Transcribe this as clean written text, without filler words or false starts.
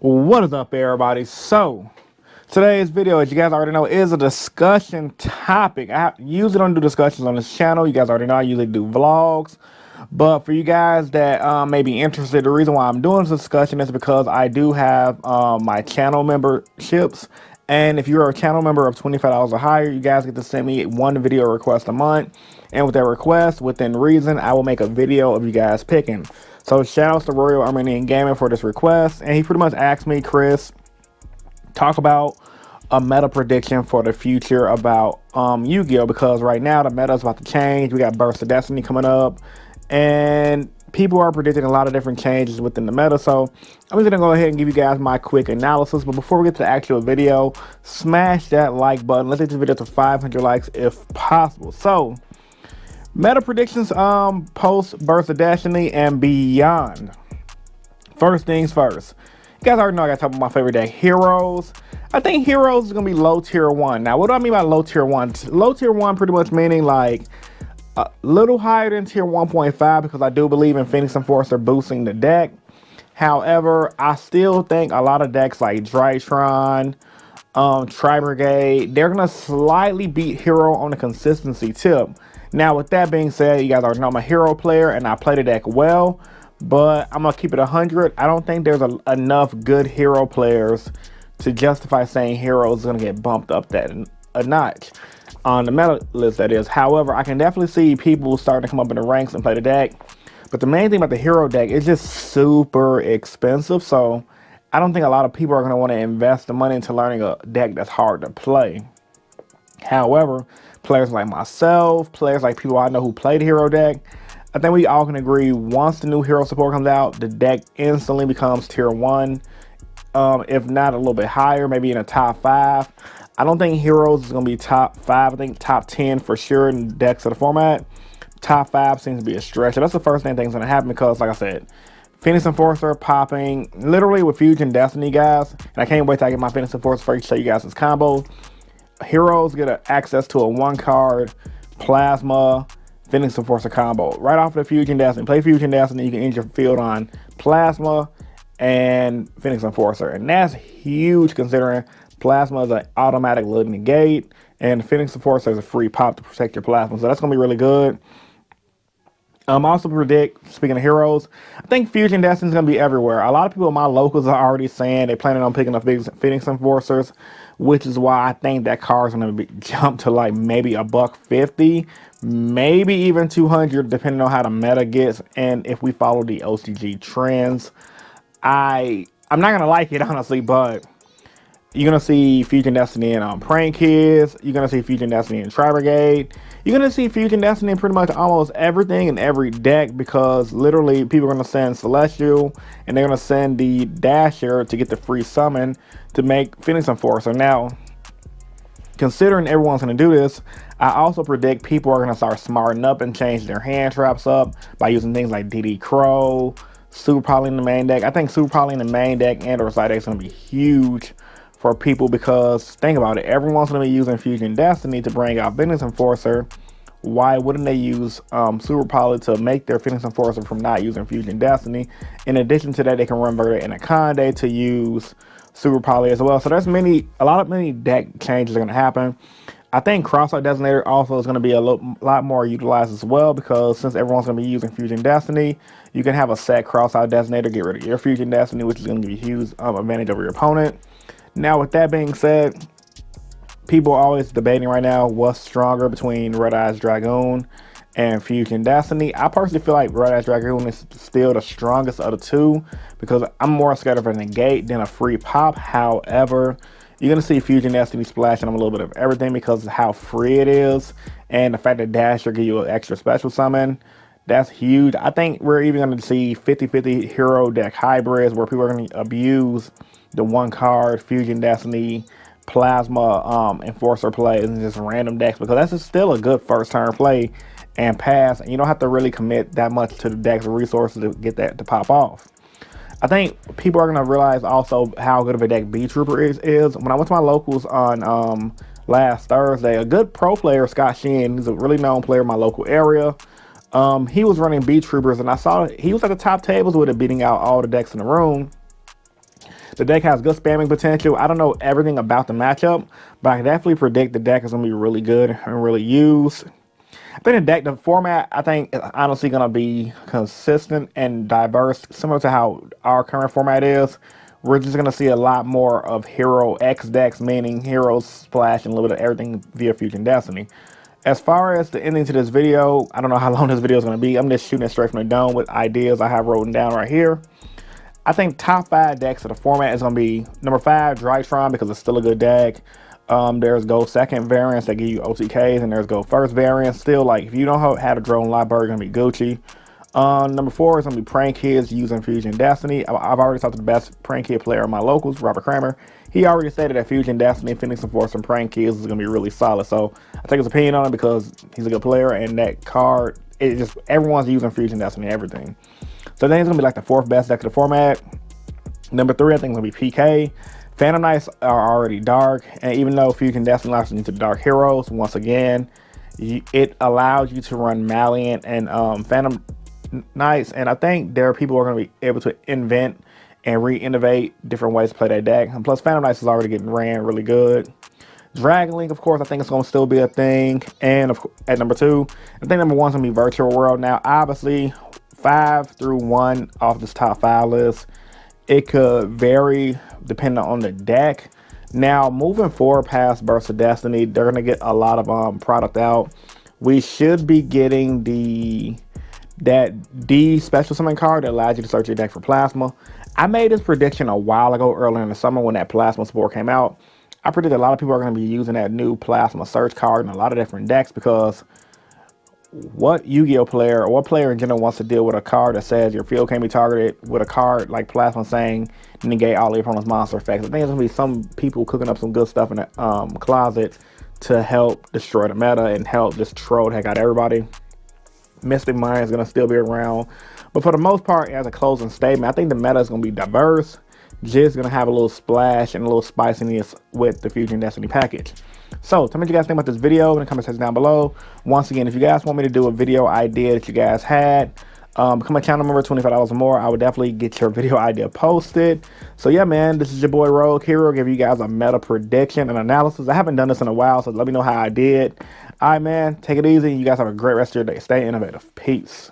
What is up, everybody? So today's video, as you guys already know, is a discussion topic. I usually don't do discussions on this channel. You guys already know I usually do vlogs, but for you guys that may be interested, the reason why I'm doing this discussion is because I do have my channel memberships, and if you're a channel member of $25 or higher, you guys get to send me one video request a month, and with that request, within reason, I will make a video of you guys picking. So shout out to Royal Armenian Gaming for this request, and he pretty much asked me, Chris, talk about a meta prediction for the future about Yu-Gi-Oh, because right now the meta is about to change. We got Burst of Destiny coming up, and people are predicting a lot of different changes within the meta. So I'm just gonna go ahead and give you guys my quick analysis. But before we get to the actual video, smash that like button. Let's get this video to 500 likes if possible. So meta predictions post Burst of Destiny and beyond. First things first, you guys already know I got to talk about my favorite deck, Heroes. I think Heroes is gonna be low tier 1. Now what do I mean by low tier 1? Low tier 1 pretty much meaning like a little higher than tier 1.5, because I do believe in Phoenix Enforcer boosting the deck. However, I still think a lot of decks like Drytron, Tri-Brigade, they're gonna slightly beat Hero on the consistency tip. Now with that being said, you guys already know I'm a Hero player and I play the deck well, but I'm gonna keep it 100. I don't think there's enough good Hero players to justify saying Heroes is gonna get bumped up that a notch on the meta list, that is. However, I can definitely see people starting to come up in the ranks and play the deck, but the main thing about the Hero deck is just super expensive. So I don't think a lot of people are going to want to invest the money into learning a deck that's hard to play. However, players like myself, players like people I know who play the Hero deck, I think we all can agree once the new Hero support comes out, the deck instantly becomes tier 1, if not a little bit higher, maybe in a top 5. I don't think Heroes is going to be top 5. I think top 10 for sure in decks of the format. Top 5 seems to be a stretch. So that's the first thing that's going to happen, because like I said, Phoenix Enforcer popping literally with Fusion Destiny, guys. And I can't wait till I get my Phoenix Enforcer for you to show you guys this combo. Heroes get access to a 1-card Plasma Phoenix Enforcer combo right off the Fusion Destiny. Play Fusion Destiny, you can end your field on Plasma and Phoenix Enforcer. And that's huge considering Plasma is an automatic load negate, and Phoenix Enforcer is a free pop to protect your Plasma. So that's going to be really good. I also predict, speaking of Heroes, I think Fusion Destiny is going to be everywhere. A lot of people in my locals are already saying they're planning on picking up Phoenix Enforcers, which is why I think that car is going to be jumped to like maybe $150, maybe even 200, depending on how the meta gets and if we follow the OCG trends. I'm not going to like it, honestly, but you're going to see Fusion Destiny in Prank Kids. You're going to see Fusion Destiny in Tri-Brigade. You're going to see Fusion Destiny in pretty much almost everything in every deck, because literally people are going to send Celestial and they're going to send the Dasher to get the free summon to make Phoenix Enforcer. Now, considering everyone's going to do this, I also predict people are going to start smarting up and change their hand traps up by using things like DD Crow, Super Poly in the main deck. I think Super Poly in the main deck and or side deck is going to be huge for people, because think about it, everyone's going to be using Fusion Destiny to bring out Phoenix Enforcer. Why wouldn't they use Super Poly to make their Phoenix Enforcer from not using Fusion Destiny? In addition to that, they can revert it in a Conde to use Super Poly as well. So there's many deck changes are going to happen. I think Cross-Out Designator also is going to be a lot more utilized as well, because since everyone's going to be using Fusion Destiny, you can have a set Cross-Out Designator, get rid of your Fusion Destiny, which is going to give you a huge advantage over your opponent. Now, with that being said, people are always debating right now what's stronger between Red Eyes Dragoon and Fusion Destiny. I personally feel like Red Eyes Dragoon is still the strongest of the two, because I'm more scared of a negate than a free pop. However, you're going to see Fusion Destiny splashing on a little bit of everything because of how free it is, and the fact that Dasher give you an extra special summon. That's huge. I think we're even going to see 50-50 hero deck hybrids where people are going to abuse the 1-card Fusion Destiny Plasma Enforcer plays and just random decks, because that's just still a good first turn play and pass, and you don't have to really commit that much to the deck's resources to get that to pop off. I think people are going to realize also how good of a deck B-Trooper is. When I went to my locals on last Thursday, a good pro player, Scott Sheehan, he's a really known player in my local area. He was running B-Troopers, and I saw he was at the top tables with it, beating out all the decks in the room. The deck has good spamming potential. I don't know everything about the matchup, but I can definitely predict the deck is going to be really good and really used. I think the deck, the format, I think is honestly going to be consistent and diverse, similar to how our current format is. We're just going to see a lot more of Hero X decks, meaning heroes, splash, and a little bit of everything via Fusion Destiny. As far as the ending to this video, I don't know how long this video is going to be. I'm just shooting it straight from the dome with ideas I have written down right here. I think top 5 decks of the format is going to be number 5, Drytron, because it's still a good deck. There's Go Second variants that give you OTKs, and there's Go First variants. Still, like, if you don't have a drone library, it's going to be Gucci. Number 4 is going to be Prank Kids using Fusion Destiny. I've already talked to the best Prank Kid player in my locals, Robert Kramer. He already stated that Fusion Destiny, Phoenix and Force, and Prank Kids is going to be really solid. So I take his opinion on it because he's a good player, and that card, it just, everyone's using Fusion Destiny and everything. So I think it's going to be like the 4th best deck of the format. Number 3, I think, is going to be PK. Phantom Knights are already dark, and even though Fusion Destiny locks you into Dark Heroes, once again, it allows you to run Maliant and Phantom Knights, and I think there are people who are going to be able to invent and re-innovate different ways to play that deck. And plus, Phantom Knights is already getting ran really good. Dragon Link, of course, I think it's going to still be a thing. And at number 2, I think number 1 is going to be Virtual World. Now, obviously, 5 through 1 off this top 5 list, it could vary depending on the deck. Now, moving forward past Burst of Destiny, they're going to get a lot of product out. We should be getting that D special summon card that allows you to search your deck for Plasma. I made this prediction a while ago, earlier in the summer when that Plasma support came out. I predicted a lot of people are going to be using that new Plasma search card in a lot of different decks, because what Yu-Gi-Oh player, or what player in general, wants to deal with a card that says your field can be targeted with a card like Plasma saying negate all your opponent's monster effects? I think there's going to be some people cooking up some good stuff in the closet to help destroy the meta and help just troll the heck out of everybody. Mystic Mind is going to still be around, but for the most part, as a closing statement, I think the meta is going to be diverse. Just going to have a little splash and a little spiciness with the Fusion Destiny package. So tell me what you guys think about this video in the comment section down below. Once again, if you guys want me to do a video idea that you guys had, become a channel member, $25 or more. I would definitely get your video idea posted. So yeah, man, this is your boy Rogue Hero, giving you guys a meta prediction and analysis. I haven't done this in a while, so let me know how I did. All right, man, take it easy. You guys have a great rest of your day. Stay innovative. Peace.